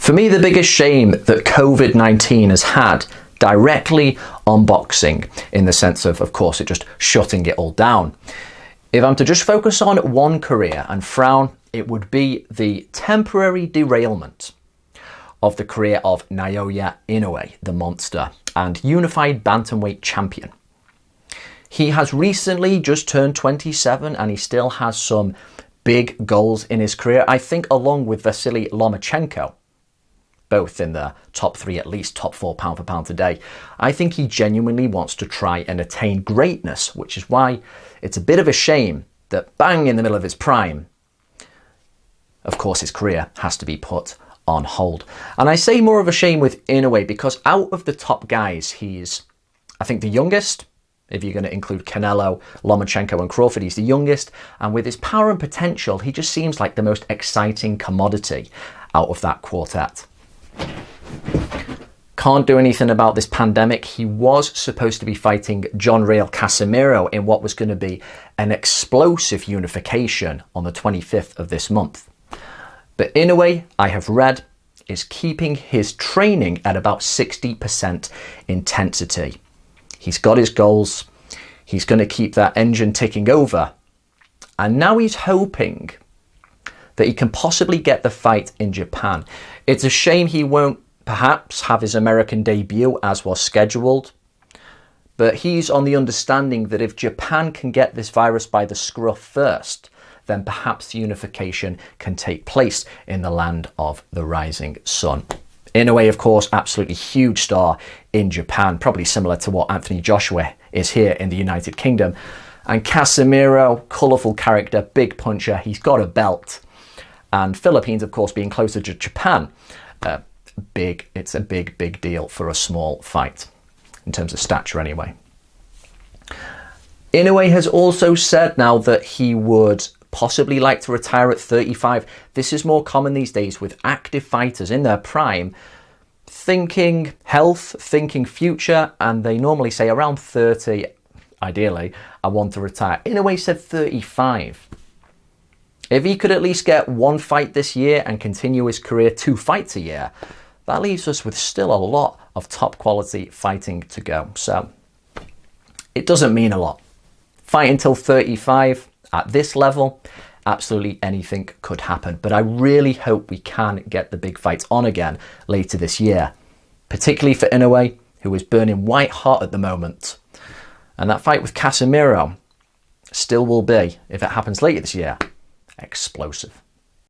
For me, the biggest shame that COVID-19 has had directly on boxing, in the sense of course, it just shutting it all down. If I'm to just focus on one career and frown, it would be the temporary derailment of the career of Naoya Inoue, the monster and unified bantamweight champion. He has recently just turned 27 and he still has some big goals in his career, I think along with Vasily Lomachenko, both in the top 3, at least top 4 pound for pound today. I think he genuinely wants to try and attain greatness, which is why it's a bit of a shame that bang in the middle of his prime, of course his career has to be put on hold. And I say more of a shame with Inoue because out of the top guys, he's, I think, the youngest. If you're going to include Canelo, Lomachenko and Crawford, he's the youngest. And with his power and potential, he just seems like the most exciting commodity out of that quartet. Can't do anything about this pandemic. He was supposed to be fighting John Real Casemiro in what was going to be an explosive unification on the 25th of this month. But Inoue, I have read, is keeping his training at about 60% intensity. He's got his goals. He's going to keep that engine ticking over. And now he's hoping that he can possibly get the fight in Japan. It's a shame he won't perhaps have his American debut as was scheduled. But he's on the understanding that if Japan can get this virus by the scruff first, then perhaps the unification can take place in the land of the rising sun. Inoue, of course, absolutely huge star in Japan, probably similar to what Anthony Joshua is here in the United Kingdom. And Casemiro, colourful character, big puncher, he's got a belt. And Philippines, of course, being closer to Japan, it's a big deal for a small fight, in terms of stature anyway. Inoue has also said now that he would possibly like to retire at 35. This is more common these days with active fighters in their prime, thinking health, thinking future, and they normally say around 30, ideally, I want to retire. Inoue said 35. If he could at least get one fight this year and continue his career 2 fights a year, that leaves us with still a lot of top quality fighting to go. So it doesn't mean a lot. Fight until 35 at this level, absolutely anything could happen. But I really hope we can get the big fights on again later this year, particularly for Inoue, who is burning white hot at the moment. And that fight with Casemiro still will be, if it happens later this year, explosive.